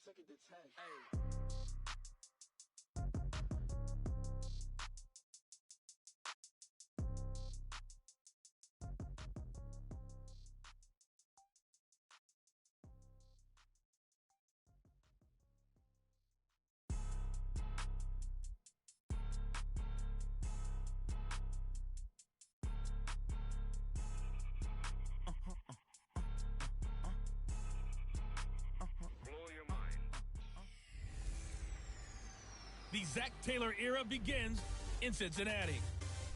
second to 10. Hey. The Zach Taylor era begins in Cincinnati.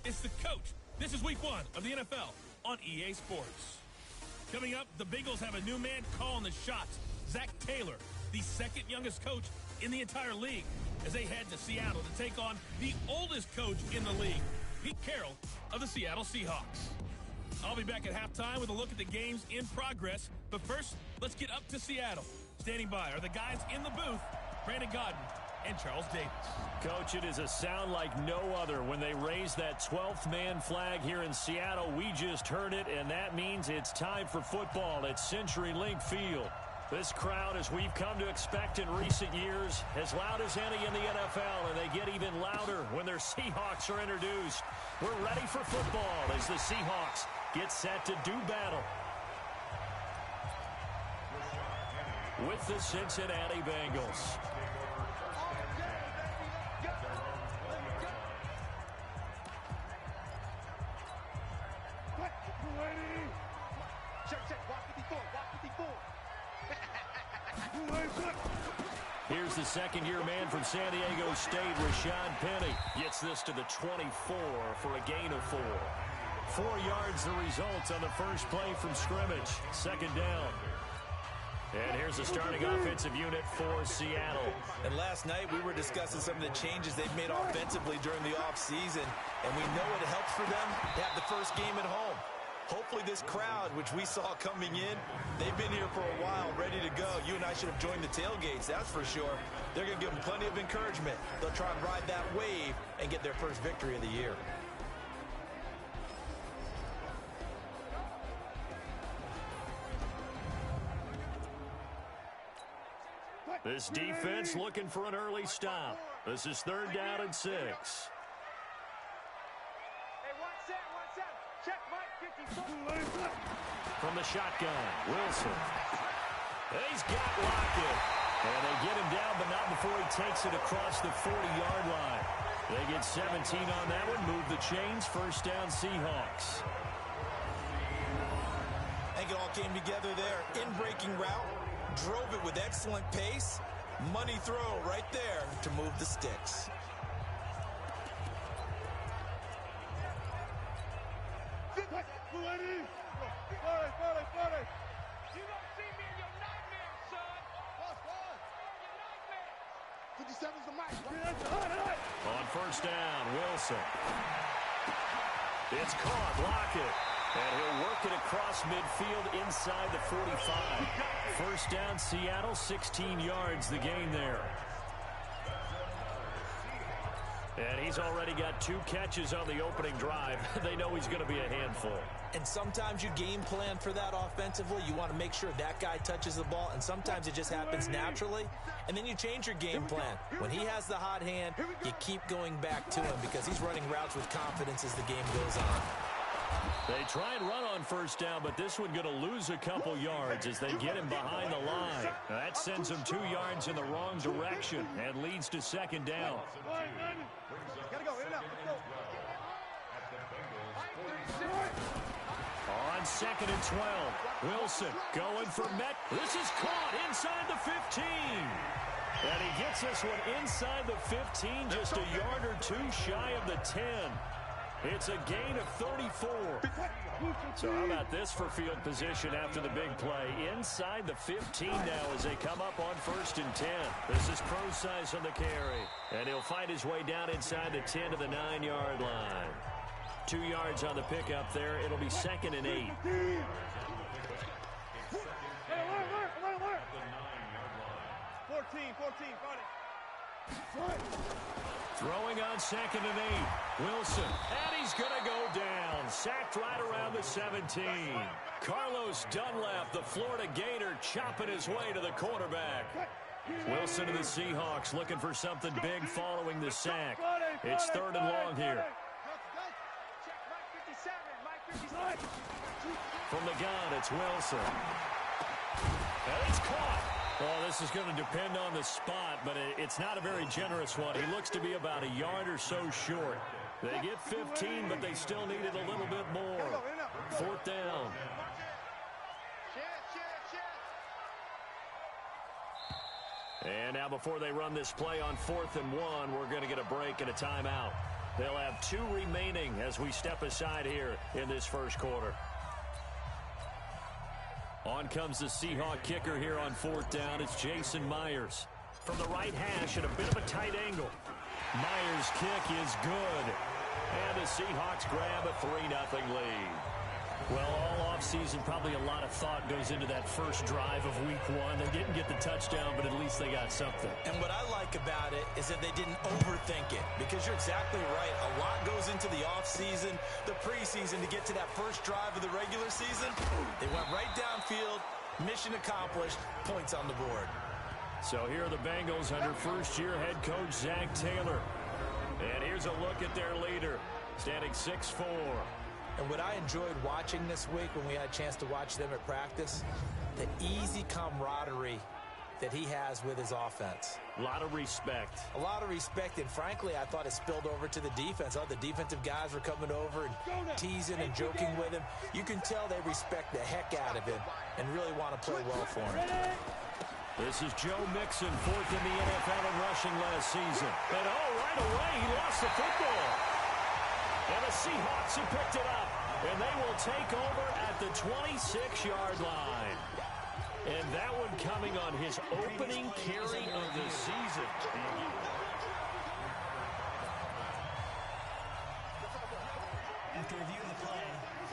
It's the coach. This is week 1 of the NFL on EA Sports. Coming up, the Bengals have a new man calling the shots. Zach Taylor, the second youngest coach in the entire league, as they head to Seattle to take on the oldest coach in the league, Pete Carroll of the Seattle Seahawks. I'll be back at halftime with a look at the games in progress. But first, let's get up to Seattle. Standing by are the guys in the booth, Brandon Godden and Charles Davis. Coach, it is a sound like no other when they raise that 12th man flag here in Seattle. We just heard it, and that means it's time for football at CenturyLink Field. This crowd, as we've come to expect in recent years, as loud as any in the NFL, and they get even louder when their Seahawks are introduced. We're ready for football as the Seahawks get set to do battle with the Cincinnati Bengals. Here's the second-year man from San Diego State, Rashad Penny. Gets this to the 24 for a gain of 4. 4 yards the result on the first play from scrimmage. Second down. And here's the starting offensive unit for Seattle. And last night we were discussing some of the changes they've made offensively during the offseason. And we know it helps for them to have the first game at home. Hopefully this crowd, which we saw coming in, they've been here for a while, ready to go. You and I should have joined the tailgates, that's for sure. They're going to give them plenty of encouragement. They'll try and ride that wave and get their first victory of the year. This defense looking for an early stop. This is 3rd down and 6. From the shotgun, Wilson. He's got Lockett. And they get him down, but not before he takes it across the 40-yard line. They get 17 on that one, move the chains, first down Seahawks. I think it all came together there. In-breaking route, drove it with excellent pace. Money throw right there to move the sticks. You don't see me in your nightmares, son. Your nightmares. 57's the mic, right? On first down, Wilson. It's caught, Lockett. And he'll work it across midfield inside the 45. First down, Seattle, 16 yards the gain there. And he's already got 2 catches on the opening drive. They know he's going to be a handful. And sometimes you game plan for that offensively. You want to make sure that guy touches the ball, and sometimes it just happens naturally. And then you change your game plan. When he has the hot hand, you keep going back to him because he's running routes with confidence as the game goes on. They try and run on first down, but this one going to lose a couple yards as they get him behind the line. That sends him 2 yards in the wrong direction and leads to second down. Gotta go, in and out, let's go. On 2nd and 12, Wilson going for Met. This is caught inside the 15. And he gets this one inside the 15, just a yard or 2 shy of the 10. It's a gain of 34. So how about this for field position after the big play? Inside the 15 now as they come up on 1st and 10. This is Pro-Size on the carry. And he'll find his way down inside the 10 to the 9-yard line. 2 yards on the pickup there. It'll be 2nd and 8. 14, got it. Throwing on 2nd and 8. Wilson. And he's going to go down. Sacked right around the 17. Carlos Dunlap, the Florida Gator, chopping his way to the quarterback. Wilson and the Seahawks looking for something big following the sack. It's 3rd and long here. Check Mike 57. Mike 57. From the gun, it's Wilson. And it's caught. Well, this is going to depend on the spot, but it's not a very generous one. He looks to be about a yard or so short. They get 15, but they still need it a little bit more. 4th down. And now before they run this play on 4th and 1, we're going to get a break and a timeout. They'll have 2 remaining as we step aside here in this first quarter. On comes the Seahawk kicker here on 4th down. It's Jason Myers. From the right hash at a bit of a tight angle. Myers' kick is good. And the Seahawks grab a 3-0 lead. Well, all offseason, probably a lot of thought goes into that first drive of week 1. They didn't get the touchdown, but at least they got something. And what I like about it is that they didn't overthink it, because you're exactly right. A lot goes into the offseason, the preseason, to get to that first drive of the regular season. They went right downfield, mission accomplished, points on the board. So here are the Bengals under first-year head coach Zach Taylor. And here's a look at their leader, standing 6'4". And what I enjoyed watching this week when we had a chance to watch them at practice, the easy camaraderie that he has with his offense. A lot of respect. A lot of respect, and frankly, I thought it spilled over to the defense. The defensive guys were coming over and teasing and joking with him. You can tell they respect the heck out of him and really want to play well for him. This is Joe Mixon, 4th in the NFL in rushing last season. And right away, he lost the football. And the Seahawks have picked it up, and they will take over at the 26-yard line. And that one coming on his opening carry of the season. After reviewing the play,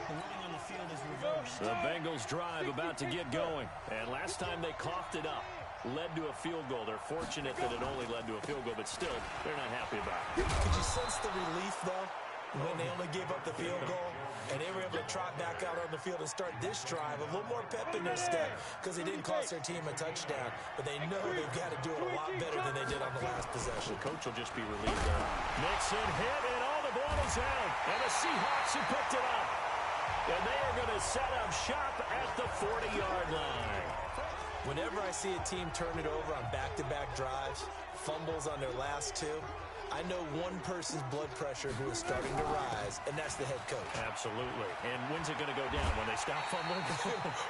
the running on the field is reversed. The Bengals drive about to get going. And last time they coughed it up, led to a field goal. They're fortunate that it only led to a field goal, but still, they're not happy about it. Could you sense the relief, though, when they only gave up the field goal and they were able to trot back out on the field and start this drive a little more pep in their step, because they didn't cost their team a touchdown, but they know they've got to do it a lot better than they did on the last possession. The coach will just be relieved there. Mixon hit, and all the ball is out, and the Seahawks have picked it up, and they are going to set up shop at the 40-yard line. Whenever I see a team turn it over on back-to-back drives, fumbles on their last 2, I know one person's blood pressure who is starting to rise, and that's the head coach. Absolutely. And when's it going to go down? When they stop fumbling?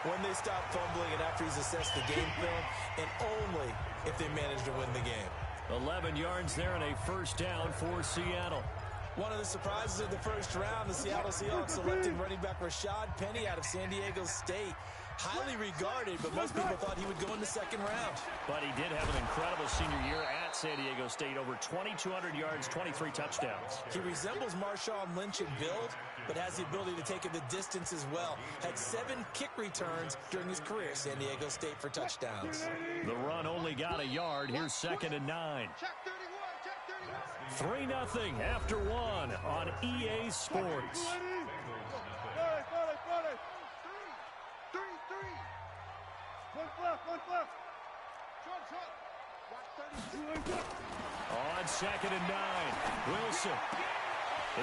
When they stop fumbling and after he's assessed the game film, and only if they manage to win the game. 11 yards there and a first down for Seattle. One of the surprises of the first round, the Seattle Seahawks selected running back Rashad Penny out of San Diego State. Highly regarded, but most people thought he would go in the second round. But he did have an incredible senior year at San Diego State. Over 2,200 yards, 23 touchdowns. He resembles Marshawn Lynch in build, but has the ability to take it the distance as well. Had 7 kick returns during his career at San Diego State for touchdowns. The run only got a yard. Here's 2nd and 9. Check 31. Check 31. 3-0 after 1 on EA Sports. On 2nd and 9, Wilson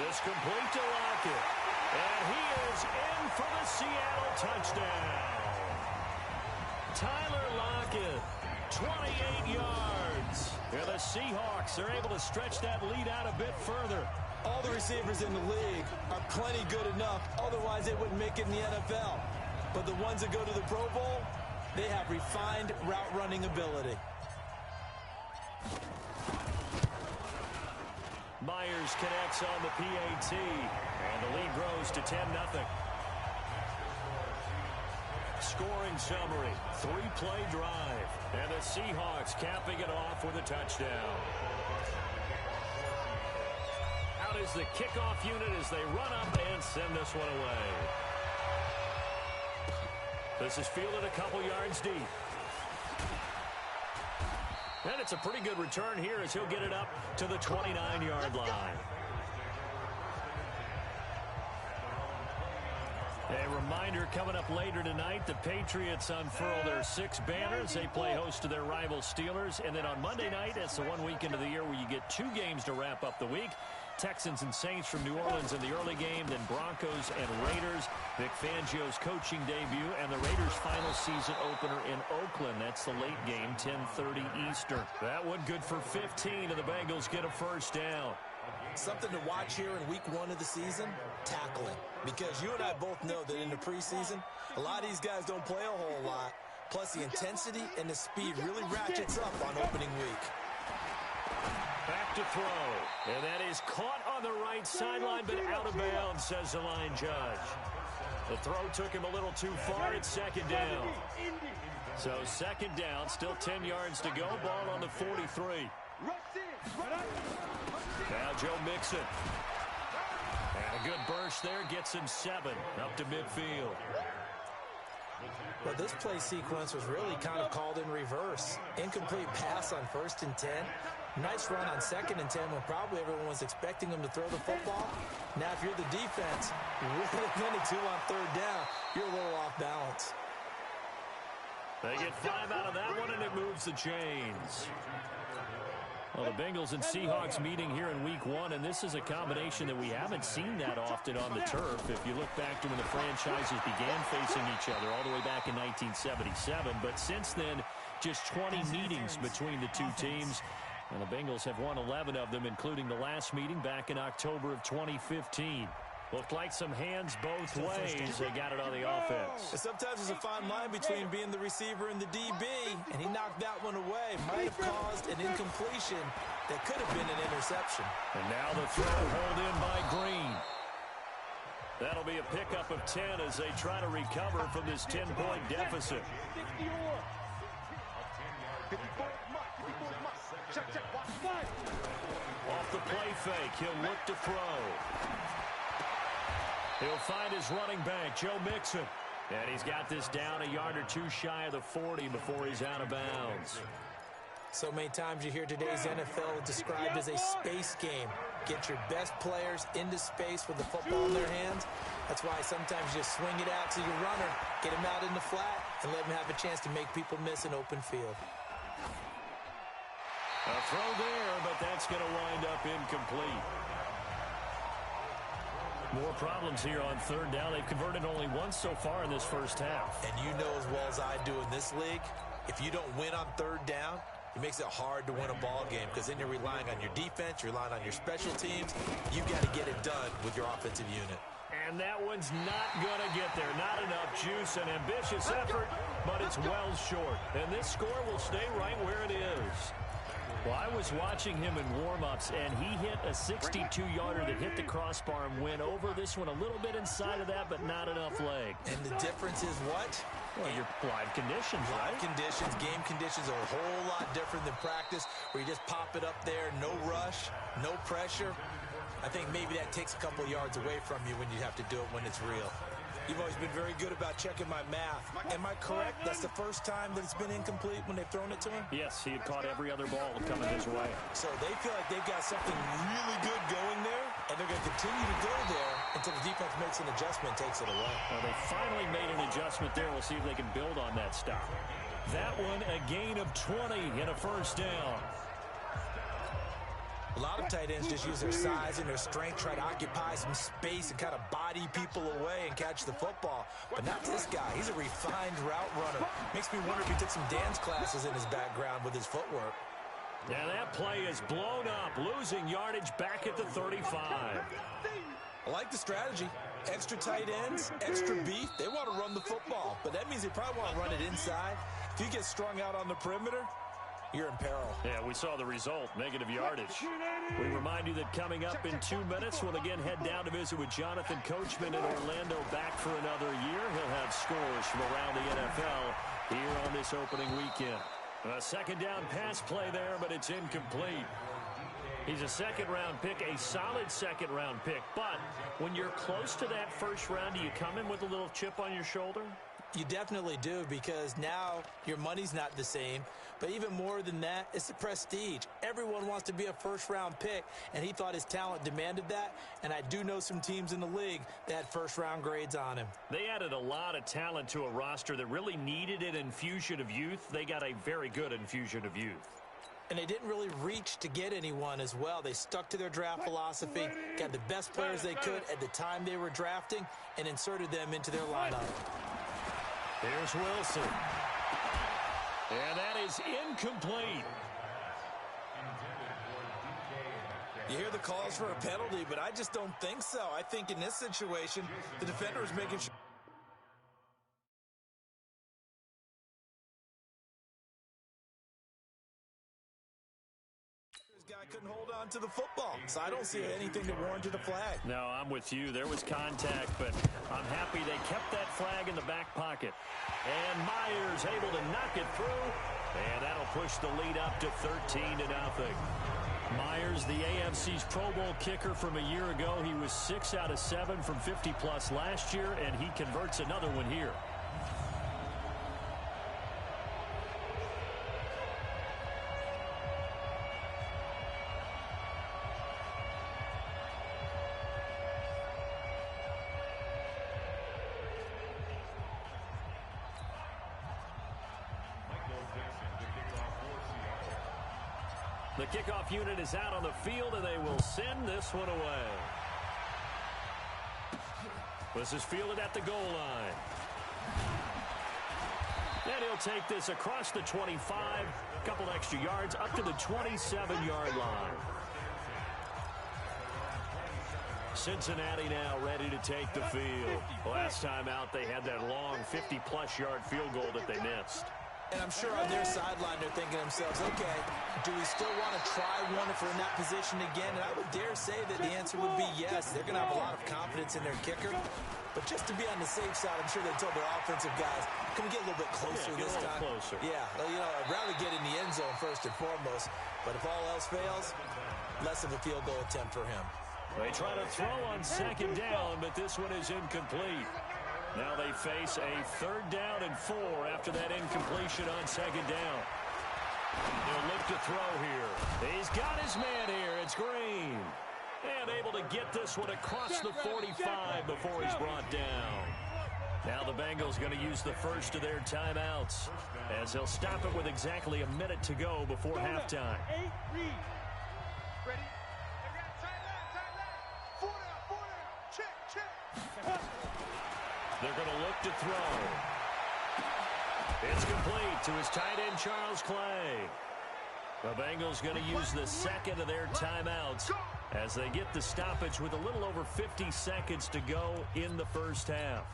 is complete to Lockett, and he is in for the Seattle touchdown. Tyler Lockett, 28 yards. And the Seahawks are able to stretch that lead out a bit further. All the receivers in the league are plenty good enough, otherwise they wouldn't make it in the NFL. But the ones that go to the Pro Bowl, they have refined route running ability. Myers connects on the PAT, and the lead grows to 10-0. Scoring summary, 3-play drive, and the Seahawks capping it off with a touchdown. Out is the kickoff unit as they run up and send this one away. This is fielded a couple yards deep. And it's a pretty good return here as he'll get it up to the 29-yard line. A reminder coming up later tonight, the Patriots unfurl their 6 banners. They play host to their rival Steelers. And then on Monday night, it's the one weekend of the year where you get 2 games to wrap up the week. Texans and Saints from New Orleans in the early game, then Broncos and Raiders. Vic Fangio's coaching debut and the Raiders' final season opener in Oakland. That's the late game, 10:30 Eastern. That one good for 15, and the Bengals get a first down. Something to watch here in week 1 of the season, tackling. Because you and I both know that in the preseason, a lot of these guys don't play a whole lot. Plus, the intensity and the speed really ratchets up on opening week. Back to throw. And that is caught on the right sideline, but out of bounds, says the line judge. The throw took him a little too far. It's second down. So second down, still 10 yards to go. Ball on the 43. Now Joe Mixon. And a good burst there gets him 7 up to midfield. Well, this play sequence was really kind of called in reverse. Incomplete pass on 1st and 10. Nice run on 2nd and 10 when probably everyone was expecting him to throw the football. Now, if you're the defense, really only 2 on 3rd down, you're a little off balance. They get 5 out of that one, and it moves the chains. Well, the Bengals and Seahawks meeting here in week 1, and this is a combination that we haven't seen that often on the turf. If you look back to when the franchises began facing each other all the way back in 1977, but since then, just 20 meetings between the two teams, and the Bengals have won 11 of them, including the last meeting back in October of 2015. Looked like some hands both ways. They got it on the offense. And sometimes there's a fine line between being the receiver and the DB, and he knocked that one away. Might have caused an incompletion that could have been an interception. And now the throw hauled in by Green. That'll be a pickup of 10 as they try to recover from this 10-point deficit. Off the play fake, he'll look to throw. He'll find his running back, Joe Mixon. And he's got this down a yard or 2 shy of the 40 before he's out of bounds. So many times you hear today's NFL described as a space game. Get your best players into space with the football in their hands. That's why sometimes you just swing it out to your runner, get him out in the flat, and let him have a chance to make people miss an open field. A throw there, but that's going to wind up incomplete. More problems here on 3rd down. They've converted only once so far in this first half. And you know as well as I do in this league, if you don't win on 3rd down, it makes it hard to win a ball game because then you're relying on your defense, you're relying on your special teams. You've got to get it done with your offensive unit. And that one's not going to get there. Not enough juice, an ambitious effort, but it's well short. And this score will stay right where it is. Well, I was watching him in warm-ups, and he hit a 62-yarder that hit the crossbar and went over. This one a little bit inside of that, but not enough leg. And the difference is what? Well, your live conditions, right? Live conditions, game conditions are a whole lot different than practice, where you just pop it up there, no rush, no pressure. I think maybe that takes a couple yards away from you when you have to do it when it's real. You've always been very good about checking my math. Am I correct? That's the first time that it's been incomplete when they've thrown it to him? Yes, he had caught every other ball coming his way. So they feel like they've got something really good going there, and they're going to continue to go there until the defense makes an adjustment and takes it away. Well, they finally made an adjustment there. We'll see if they can build on that stop. That one, a gain of 20 and a first down. A lot of tight ends just use their size and their strength, try to occupy some space and kind of body people away and catch the football. But not this guy. He's a refined route runner. Makes me wonder if he took some dance classes in his background with his footwork. Yeah, that play is blown up, losing yardage back at the 35. I like the strategy. Extra tight ends, extra beef. They want to run the football, but that means they probably want to run it inside. If you get strung out on the perimeter, you're in peril. Yeah, we saw the result, negative yardage. We remind you that coming up in 2 minutes, we'll again head down to visit with Jonathan Coachman in Orlando, back for another year. He'll have scores from around the NFL here on this opening weekend. A second down pass play there, but it's incomplete. He's a second-round pick, a solid second-round pick. But when you're close to that first round, do you come in with a little chip on your shoulder? You definitely do, because now your money's not the same. But even more than that, it's the prestige. Everyone wants to be a first-round pick, and he thought his talent demanded that. And I do know some teams in the league that had first-round grades on him. They added a lot of talent to a roster that really needed an infusion of youth. They got a very good infusion of youth. And they didn't really reach to get anyone as well. They stuck to their draft philosophy, got the best players they could at the time they were drafting, and inserted them into their lineup. Here's Wilson. And that is incomplete. You hear the calls for a penalty, but I just don't think so. I think in this situation, the defender is making sure. This guy couldn't hold on to the football, so I don't see anything that warranted a flag. No, I'm with you. There was contact, but I'm happy they kept that flag in the back pocket. And Myers able to knock it through, and that'll push the lead up to 13-0. Myers, the AFC's Pro Bowl kicker from a year ago. He was 6 out of 7 from 50-plus last year, and he converts another one here. The kickoff unit is out on the field, and they will send this one away. This is fielded at the goal line. And he'll take this across the 25, a couple extra yards, up to the 27-yard line. Cincinnati now ready to take the field. Last time out, they had that long 50-plus yard field goal that they missed. And I'm sure on their sideline they're thinking to themselves, okay, do we still want to try one if we're in that position again? And I would dare say that the answer would be yes. They're going to have a lot of confidence in their kicker. But just to be on the safe side, I'm sure they told their offensive guys, can we get a little bit closer this time? Closer. Yeah, well, you know, I'd rather get in the end zone first and foremost. But if all else fails, less of a field goal attempt for him. They try to throw on second down, but this one is incomplete. Now they face a 3rd down and 4 after that incompletion on second down. He'll look to throw here. He's got his man here. It's Green. And able to get this one across the 45 before he's brought down. Now the Bengals going to use the first of their timeouts, as they'll stop it with exactly a minute to go before halftime. Ready? Timeline. 4 down. Check. They're going to look to throw. It's complete to his tight end, Charles Clay. The Bengals going to use the second of their timeouts as they get the stoppage with a little over 50 seconds to go in the first half.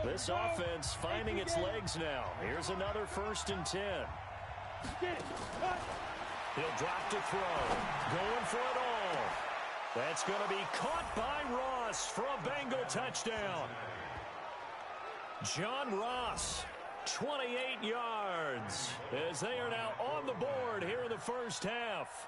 This offense finding its legs now. Here's another 1st and 10. He'll drop to throw. Going for it all. That's going to be caught by Ross for a Bengal touchdown. John Ross, 28 yards, as they are now on the board here in the first half.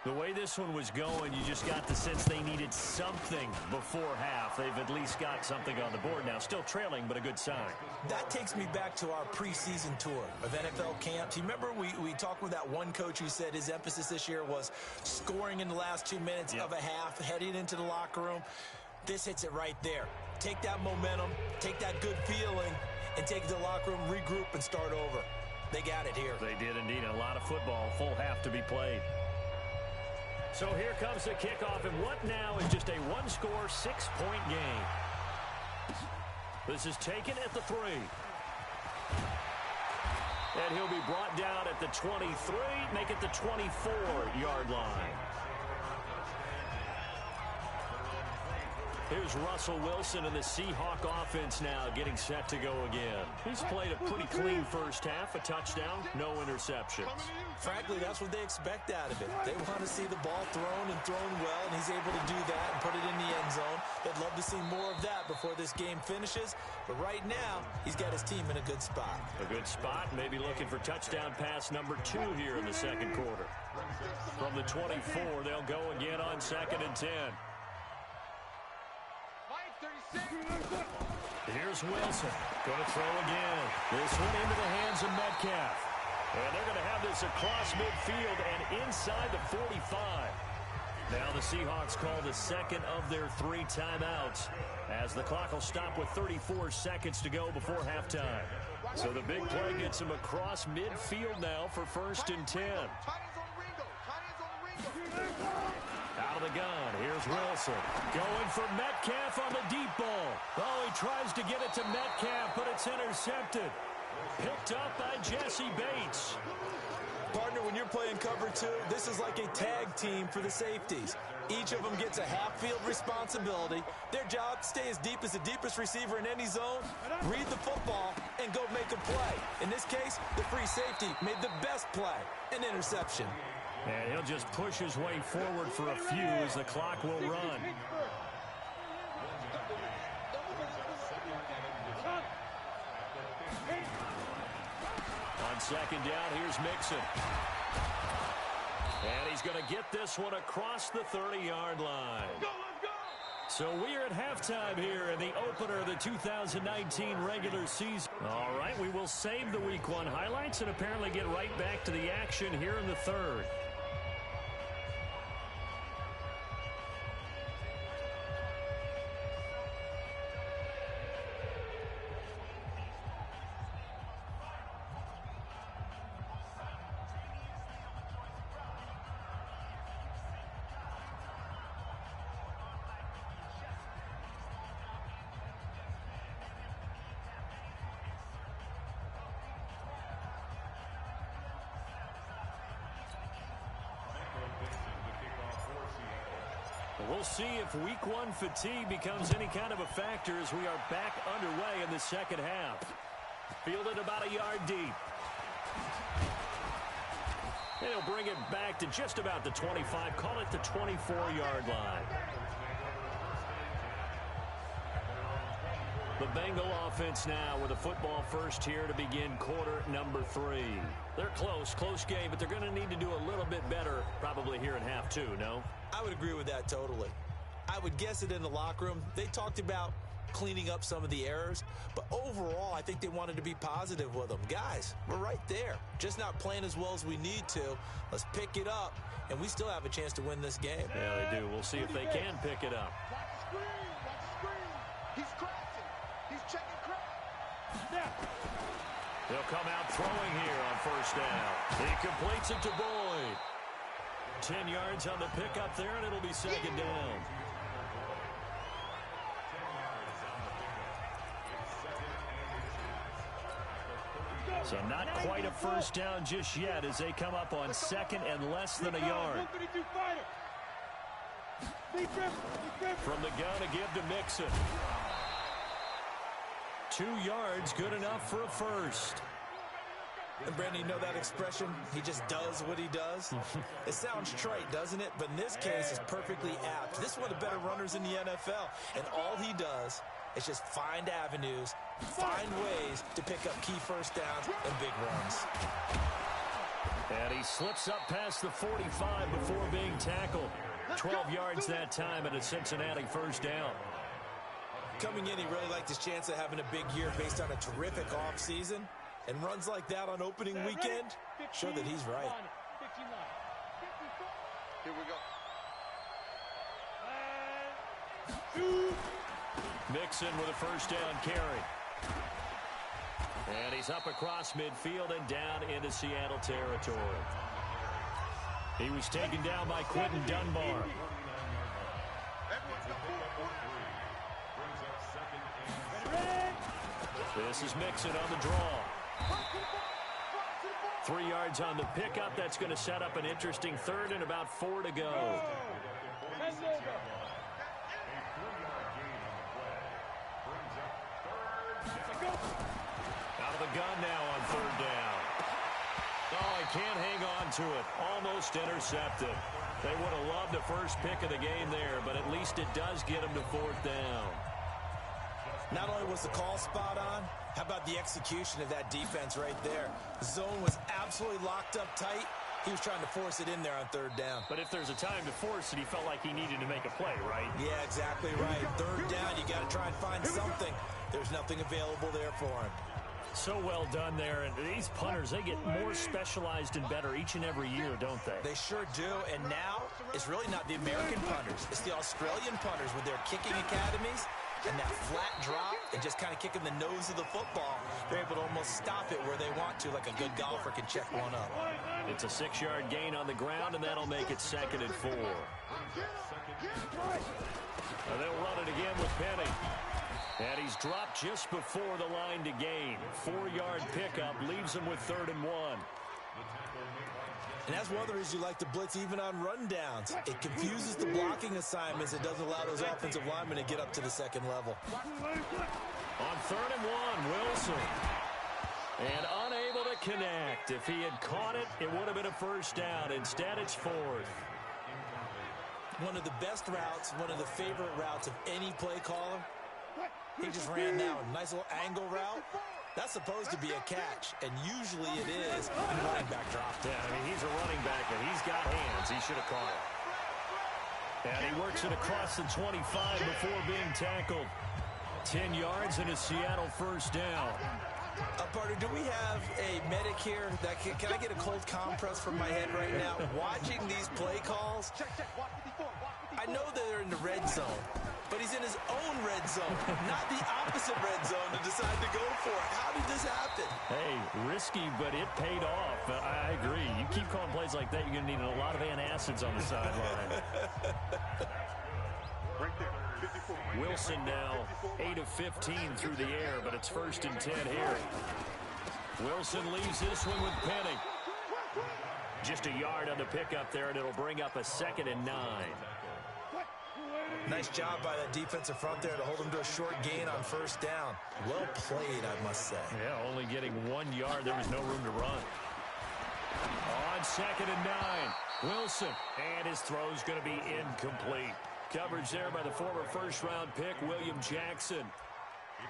The way this one was going, you just got the sense they needed something before half. They've at least got something on the board now. Still trailing, but a good sign. That takes me back to our preseason tour of NFL camps. You remember we talked with that one coach who said his emphasis this year was scoring in the last 2 minutes of a half, heading into the locker room. This hits it right there. Take that momentum, take that good feeling, and take it to the locker room, regroup, and start over. They got it here. They did indeed. A lot of football, full half to be played. So here comes the kickoff, and what now is just a one-score, 6-point game. This is taken at the 3. And he'll be brought down at the 23, make it the 24-yard line. Here's Russell Wilson and the Seahawks offense now getting set to go again. He's played a pretty clean first half, a touchdown, no interceptions. Frankly, that's what they expect out of it. They want to see the ball thrown and thrown well, and he's able to do that and put it in the end zone. They'd love to see more of that before this game finishes, but right now, he's got his team in a good spot. A good spot, maybe looking for touchdown pass number 2 here in the second quarter. From the 24, they'll go again on 2nd and 10. 36. Here's Wilson. Going to throw again. This one into the hands of Metcalf. And they're going to have this across midfield and inside the 45. Now the Seahawks call the second of their 3 timeouts as the clock will stop with 34 seconds to go before halftime. So the big play gets him across midfield now for 1st and 10. Out of the gun, here's Wilson. Going for Metcalf on the deep ball. Oh, he tries to get it to Metcalf, but it's intercepted. Picked up by Jesse Bates. Partner, when you're playing cover 2, this is like a tag team for the safeties. Each of them gets a half-field responsibility. Their job, stay as deep as the deepest receiver in any zone, read the football, and go make a play. In this case, the free safety made the best play, an interception. And he'll just push his way forward for a few as the clock will run. On 2nd down, here's Mixon. And he's going to get this one across the 30-yard line. So we are at halftime here in the opener of the 2019 regular season. All right, we will save the Week 1 highlights and apparently get right back to the action here in the 3rd. We'll see if Week 1 fatigue becomes any kind of a factor as we are back underway in the 2nd half. Fielded about a yard deep. And he'll bring it back to just about the 25. Call it the 24-yard line. The Bengal offense now with a football first here to begin quarter number 3. They're close game, but they're going to need to do a little bit better probably here in half 2, no? I would agree with that totally. I would guess it in the locker room. They talked about cleaning up some of the errors, but overall, I think they wanted to be positive with them. Guys, we're right there. Just not playing as well as we need to. Let's pick it up, and we still have a chance to win this game. Yeah, they do. We'll see if they can pick it up. Watch the screen. He's crashing. He's checking crash. He'll come out throwing here on 1st down. He completes it to Boyd. 10 yards on the pickup there, and it'll be 2nd down. So not quite a 1st down just yet as they come up on 2nd and less than a yard. From the gun to give to Mixon. 2 yards, good enough for a 1st. And Brandon, you know that expression? He just does what he does? It sounds trite, doesn't it? But in this case, it's perfectly apt. This is one of the better runners in the NFL. And all he does is just find avenues, find ways to pick up key 1st downs and big runs. And he slips up past the 45 before being tackled. 12 yards that time and a Cincinnati 1st down. Coming in, he really liked his chance of having a big year based on a terrific offseason. And runs like that on opening weekend, show that he's right. Here we go. Mixon with a 1st down carry. And he's up across midfield and down into Seattle territory. He was taken down by Quentin Dunbar. This is Mixon on the draw. 3 yards on the pickup. That's going to set up an interesting 3rd and about 4 to go. Out of the gun now on 3rd down. Oh, he can't hang on to it. Almost intercepted. They would have loved the first pick of the game there, but at least it does get him to 4th down. Not only was the call spot on, how about the execution of that defense right there? The zone was absolutely locked up tight. He was trying to force it in there on 3rd down. But if there's a time to force it, he felt like he needed to make a play, right? Yeah, exactly right. 3rd down, you got to try and find something. There's nothing available there for him. So well done there. And these punters, they get more specialized and better each and every year, don't they? They sure do. And now, it's really not the American punters. It's the Australian punters with their kicking academies and that flat drop and just kind of kicking the nose of the football. They're able to almost stop it where they want to, like a good golfer can check one up. It's a 6-yard gain on the ground, and that'll make it 2nd and 4. And they'll run it again with Penny. And he's dropped just before the line to gain. 4-yard pickup leaves him with 3rd and 1. And that's one of the reasons you like to blitz even on rundowns. It confuses the blocking assignments. It doesn't allow those offensive linemen to get up to the second level. On 3rd and 1, Wilson. And unable to connect. If he had caught it, it would have been a first down. Instead, it's 4th. One of the best routes, one of the favorite routes of any play caller. He just ran that one. Nice little angle route. That's supposed to be a catch, and usually it is. And the running back dropped it. Yeah, I mean, he's a running back, and he's got hands. He should have caught it. And he works it across the 25 before being tackled. 10 yards and a Seattle first down. Partner, do we have a medic here? Can I get a cold compress from my head right now? Watching these play calls, I know that they're in the red zone, but he's in his own red zone, not the opposite red zone to decide to go for it. How did this happen? Hey, risky, but it paid off. I agree. You keep calling plays like that, you're going to need a lot of antacids on the sideline. Right there. 54. Wilson now 8 of 15 through the air, but it's 1st and 10 here. Wilson leaves this one with Penny. Just a yard on the pickup there, and it'll bring up a 2nd and 9. Nice job by that defensive front there to hold him to a short gain on first down. Well played, I must say. Yeah, only getting 1 yard. There was no room to run. On 2nd and 9, Wilson, and his throw's going to be incomplete. Coverage there by the former first-round pick, William Jackson.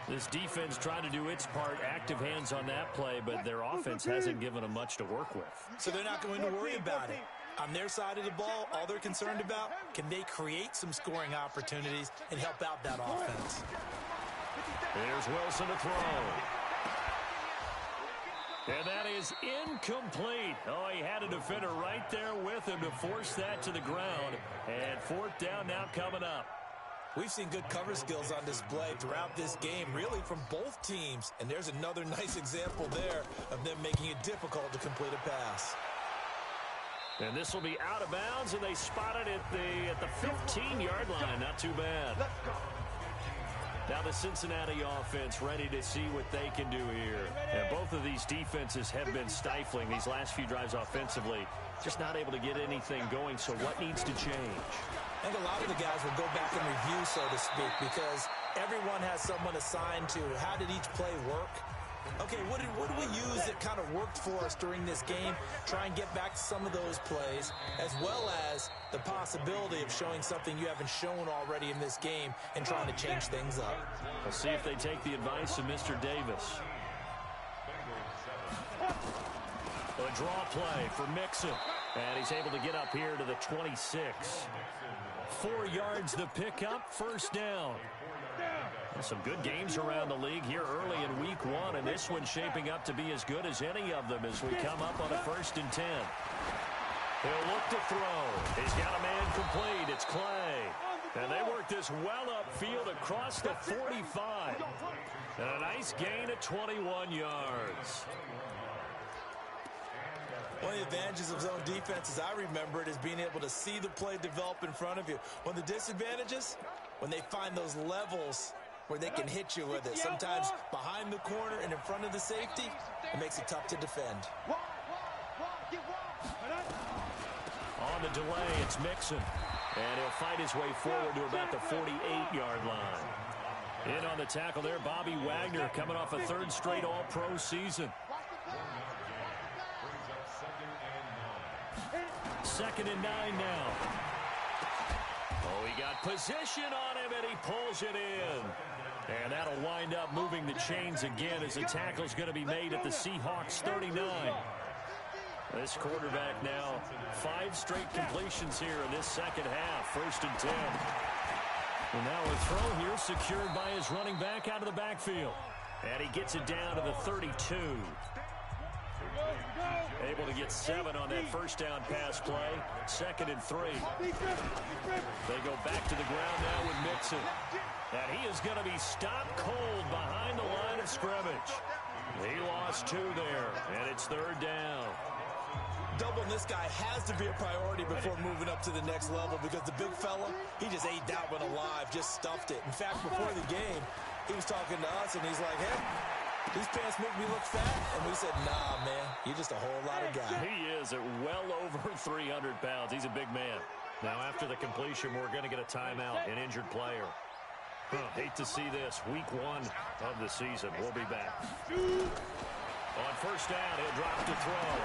This defense trying to do its part, active hands on that play, but their offense hasn't given them much to work with. So they're not going to worry about it. On their side of the ball, all they're concerned about, can they create some scoring opportunities and help out that offense? Here's Wilson to throw. And that is incomplete. Oh, he had a defender right there with him to force that to the ground. And 4th down now coming up. We've seen good cover skills on display throughout this game, really from both teams. And there's another nice example there of them making it difficult to complete a pass. And this will be out of bounds, and they spot it at the 15-yard line. Not too bad. Now the Cincinnati offense ready to see what they can do here. And both of these defenses have been stifling these last few drives offensively. Just not able to get anything going, so what needs to change? I think a lot of the guys will go back and review, so to speak, because everyone has someone assigned to how did each play work. Okay, what did we use that kind of worked for us during this game? Try and get back to some of those plays, as well as the possibility of showing something you haven't shown already in this game and trying to change things up. We'll see if they take the advice of Mr. Davis. A draw play for Mixon, and he's able to get up here to the 26. 4 yards the pickup, first down. Some good games around the league here early in week 1, and this one's shaping up to be as good as any of them as we come up on a 1st and 10. He'll look to throw. He's got a man complete. It's Clay. And they work this well upfield across the 45. And a nice gain at 21 yards. One of the advantages of zone defense, as I remember it, is being able to see the play develop in front of you. One of the disadvantages, when they find those levels where they can hit you with it. Sometimes behind the corner and in front of the safety, it makes it tough to defend. On the delay, it's Mixon. And he'll fight his way forward to about the 48-yard line. In on the tackle there, Bobby Wagner, coming off a 3rd straight All-Pro season. 2nd and 9 now. Oh, he got position on him, and he pulls it in. And that'll wind up moving the chains again as the tackle's going to be made at the Seahawks 39. This quarterback now 5 straight completions here in this second half. 1st and 10. And now a throw here secured by his running back out of the backfield. And he gets it down to the 32. Able to get 7 on that first down pass play. 2nd and 3. They go back to the ground now with Mixon. And he is going to be stopped cold behind the line of scrimmage. He lost 2 there, and it's 3rd down. Doubling this guy has to be a priority before moving up to the next level because the big fella, he just ate that one alive, just stuffed it. In fact, before the game, he was talking to us, and he's like, hey, these pants make me look fat. And we said, nah, man, you're just a whole lot of guy. He is at well over 300 pounds. He's a big man. Now, after the completion, we're going to get a timeout, an injured player. Hate to see this. Week 1 of the season. We'll be back. On first down, he'll drop to throw.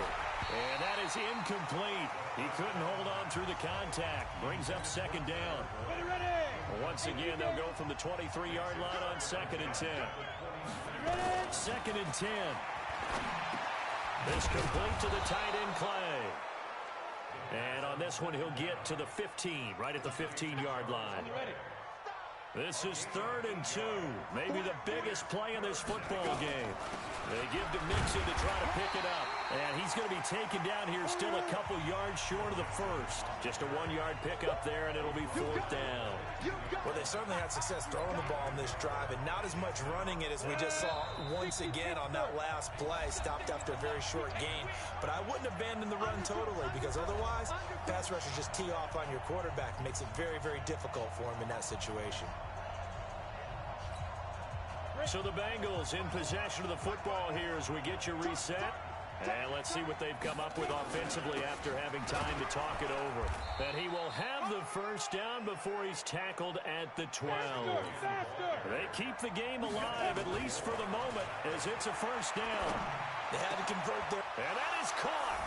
And that is incomplete. He couldn't hold on through the contact. Brings up 2nd down. Once again, they'll go from the 23-yard line on 2nd and 10. 2nd and 10. This complete to the tight end, Clay. And on this one, he'll get to the 15, right at the 15-yard line. This is 3rd and 2. Maybe the biggest play in this football game. They give to Mixon to try to pick it up. And he's going to be taken down here still a couple yards short of the first. Just a 1-yard pickup there, and it'll be 4th down. Well, they certainly had success throwing the ball in this drive, and not as much running it as we just saw once again on that last play. Stopped after a very short gain. But I wouldn't abandon the run totally because otherwise, pass rushers just tee off on your quarterback. Makes it very, very difficult for him in that situation. So the Bengals in possession of the football here as we get you reset. And let's see what they've come up with offensively after having time to talk it over. And he will have the first down before he's tackled at the 12. They keep the game alive, at least for the moment, as it's a first down. They had to convert there. And that is caught.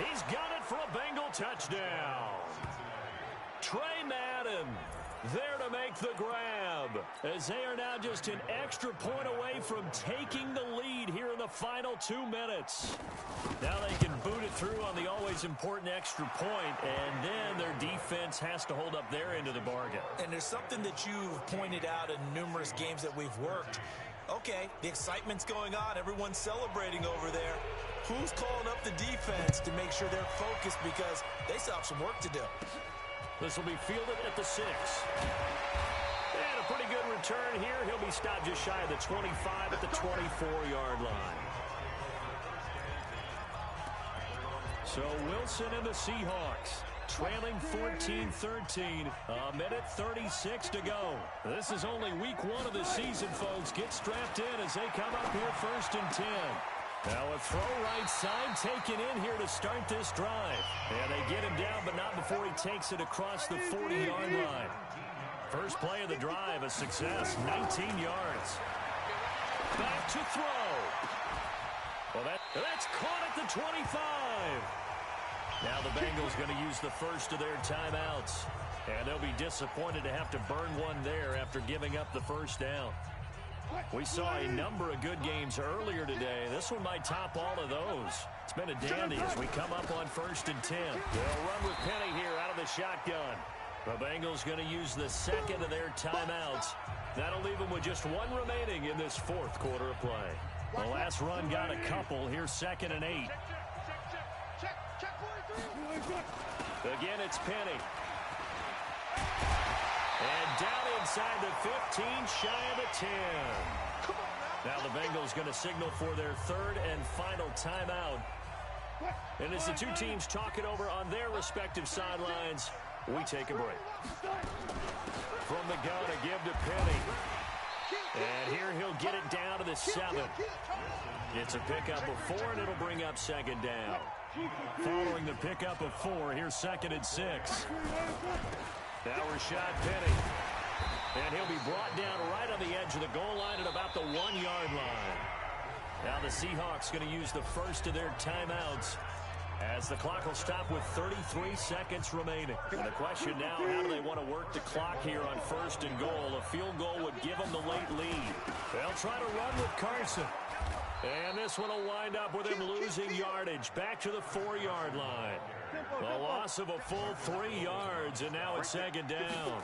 He's got it for a Bengal touchdown. Trey Madden there to make the grab, as they are now just an extra point away from taking the lead here in the final 2 minutes. Now they can boot it through on the always important extra point, and then their defense has to hold up their end of the bargain. And there's something that you've pointed out in numerous games that we've worked. Okay, the excitement's going on. Everyone's celebrating over there. Who's calling up the defense to make sure they're focused because they still have some work to do? This will be fielded at the 6. And a pretty good return here. He'll be stopped just shy of the 25 at the 24-yard line. So Wilson and the Seahawks trailing 14-13. A minute 36 to go. This is only week 1 of the season, folks. Get strapped in as they come up here 1st and 10. Now a throw right side taken in here to start this drive. And they get him down, but not before he takes it across the 40-yard line. First play of the drive, a success, 19 yards. Back to throw. Well, that's caught at the 25. Now the Bengals going to use the first of their timeouts. And they'll be disappointed to have to burn one there after giving up the first down. We saw a number of good games earlier today. This one might top all of those. It's been a dandy as we come up on 1st and 10. They'll run with Penny here out of the shotgun. The Bengals going to use the second of their timeouts. That'll leave them with just 1 remaining in this 4th quarter of play. The last run got a couple. Here's 2nd and 8. Again, it's Penny. And down inside the 15, shy of the 10. Now the Bengals going to signal for their 3rd and final timeout. And as the 2 teams talk it over on their respective sidelines, we take a break. From the gun, a give to Penny. And here he'll get it down to the 7. It's a pickup of 4, and it'll bring up 2nd down. Following the pickup of 4, here's 2nd and 6. Now Rashad Penny. And he'll be brought down right on the edge of the goal line at about the 1-yard line. Now the Seahawks going to use the first of their timeouts as the clock will stop with 33 seconds remaining. And the question now, how do they want to work the clock here on 1st and goal? A field goal would give them the late lead. They'll try to run with Carson. And this one will wind up with him losing yardage back to the 4-yard line. A loss of a full 3 yards, and now it's 2nd down.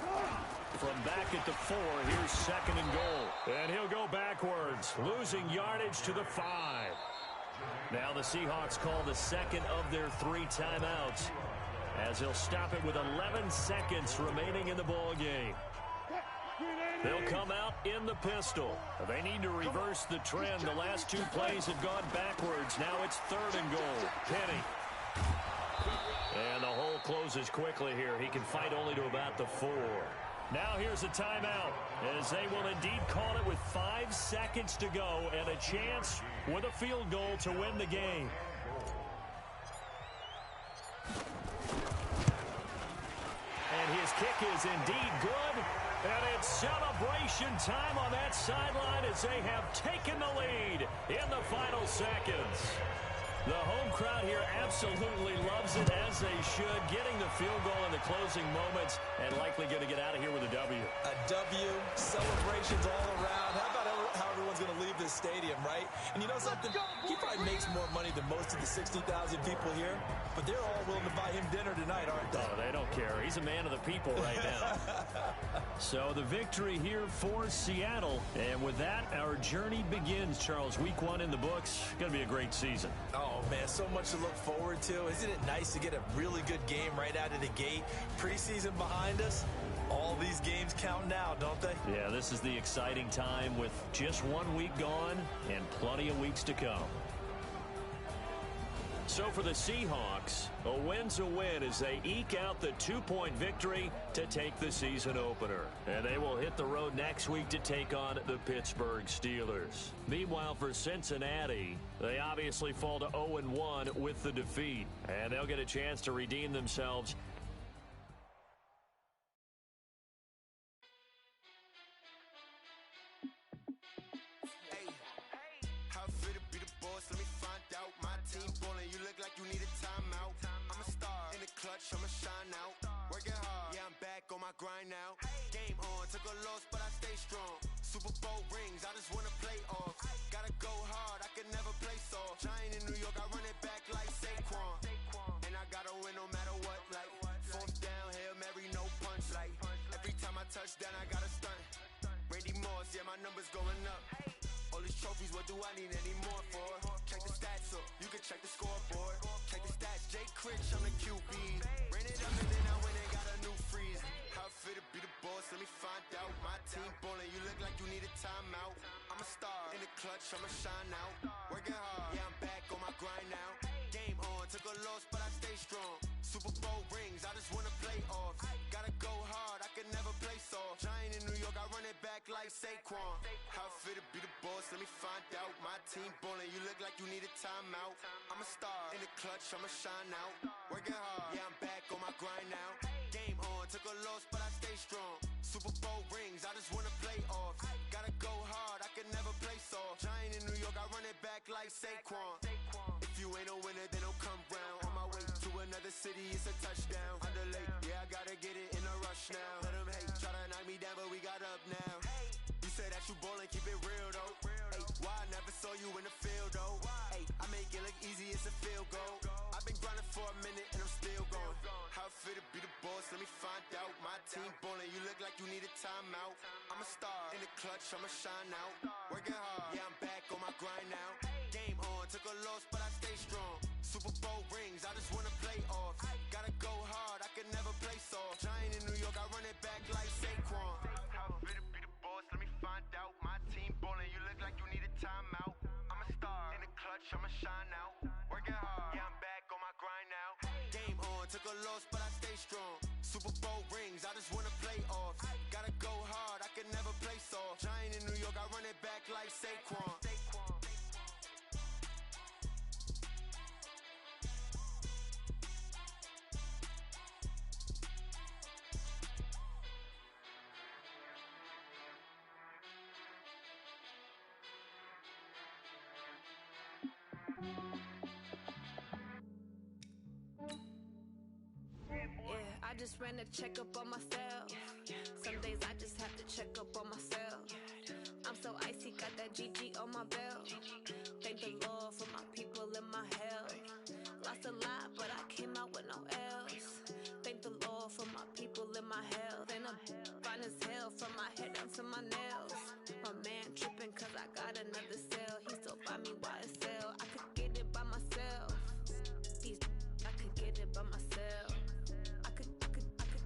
From back at the 4, here's 2nd and goal. And he'll go backwards, losing yardage to the 5. Now the Seahawks call the 2nd of their 3 timeouts, as he'll stop it with 11 seconds remaining in the ball game. They'll come out in the pistol. They need to reverse the trend. The last 2 plays have gone backwards. Now it's 3rd and goal. Penny. And the hole closes quickly here. He can fight only to about the 4. Now here's a timeout, as they will indeed call it with 5 seconds to go and a chance with a field goal to win the game. And his kick is indeed good. And it's celebration time on that sideline as they have taken the lead in the final seconds. The home crowd here absolutely loves it, as they should, getting the field goal in the closing moments and likely going to get out of here with a W. A W, celebrations all around. How about how everyone's going to leave this stadium, right? And you know something? He probably makes more money than most of the 60,000 people here, but they're all willing to buy him dinner tonight, aren't they? Oh, they don't care. He's a man of the people right now. So the victory here for Seattle. And with that, our journey begins, Charles. Week 1 in the books. Going to be a great season. Oh, man, so much to look forward to. Isn't it nice to get a really good game right out of the gate? Preseason behind us. All these games count now, don't they? Yeah, this is the exciting time with just 1 week gone and plenty of weeks to come. So for the Seahawks, a win's a win as they eke out the 2-point victory to take the season opener. And they will hit the road next week to take on the Pittsburgh Steelers. Meanwhile, for Cincinnati, they obviously fall to 0-1 with the defeat. And they'll get a chance to redeem themselves. I'ma shine out, working hard, yeah, I'm back on my grind now. Game on, took a loss, but I stay strong. Super Bowl rings, I just wanna play off. Gotta go hard, I can never play soft. Giant in New York, I run it back like Saquon. And I gotta win no matter what, like 4th down, Hail Mary, no punch. Like every time I touch down, I gotta stunt. Randy Moss, yeah, my numbers going up. All these trophies, what do I need any more for? Check the stats up, you can check the scoreboard. Check the stats, Jake Critch, I'm the QB. Ran it up and then I went and got a new freeze. How it feel to be the boss, let me find out. My team ballin', you look like you need a timeout. I'm a star, in the clutch, I'ma shine out. Working hard, yeah, I'm back on my grind now. Game on, took a loss, but I stay strong. Super Bowl rings, I just wanna play off. Gotta go hard, I can never play soft. Giant in New York, I run it back like Saquon. How it feel to be the boss, let me find out. My team ballin', you look like you need a timeout. I'm a star, in the clutch, I'ma shine out. Working hard, yeah, I'm back on my grind now. Game on, took a loss, but I stay strong. Super Bowl rings, I just wanna play off. Gotta go hard, I can never play soft. Giant in New York, I run it back like Saquon. If you ain't a winner, then don't come round. On my way to another city, it's a touchdown. Underlay, yeah, I gotta get it in a rush now. Let them hate, try to knock me down, but we got up now. You say that you ballin', keep it real though. Hey, why I never saw you in the field though? Hey, I make it look easy, it's a field goal. I've been grinding for a minute and I'm still going. How it feel to be the boss, let me find out. My team ballin', you look like you need a timeout. I'm a star, in the clutch, I'ma shine out. Working hard, yeah, I'm back on my grind now. Game on, took a loss, but I stay strong. Super Bowl rings, I just wanna play off. Gotta go hard, I can never play soft. Giant in New York, I run it back like Saquon. How it feel to be the boss, let me find out. My team ballin', you look like you need a timeout. I'm a star, in the clutch, I'ma shine out. Working hard, yeah, I'm back on my grind now. Game on, took a loss, but I stay strong. Super Bowl rings, I just wanna play off. Gotta go hard, I can never play soft. Giant in New York, I run it back like Saquon. Yeah, I just ran a checkup on myself. Some days I just have to check up on myself. I'm so icy, got that GG on my belt. Thank the Lord for my people and my health. Lost a lot, but I came out with no else. Thank the Lord for my people and my health. And I'm fine as hell. from my head down to my nails. My man tripping cause I got another sale. He still buy me YSL. I could get it by myself. I could get it by myself. I could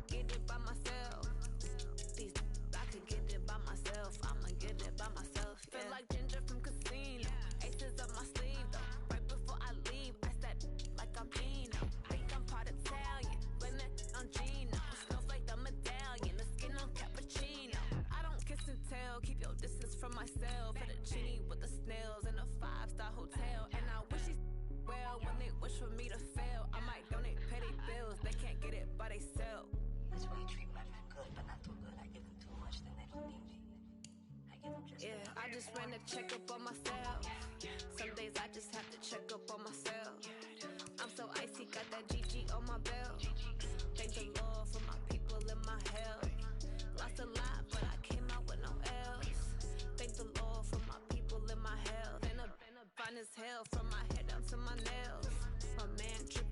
get it by myself. I could get it by myself. I'ma get it by myself. Yeah. Feel like Ginger from Casino. Aces up my sleeve though. Right before I leave, I said like I'm Pino. Think I'm part Italian. Blame that on Gino. Smells like the medallion. The skin on cappuccino. I don't kiss and tell. Keep your distance from myself. Fettuccine with the snails in a 5-star hotel. And I wish he's well when they wish for me to fail. I might donate petty bills. They can't get it by themselves. That's why you treat my friend good, but not too good. I give them too much, then they don't need me. I give them just Yeah, I just ran a checkup on myself. Some days I just have to check up on myself. I'm so icy, got that GG on my belt. Thank the Lord for my people in my health. Lost a lot, but I came out with no else. Thank the Lord for my people in my health. Been a fine as hell from my head down to my nails. My man tripping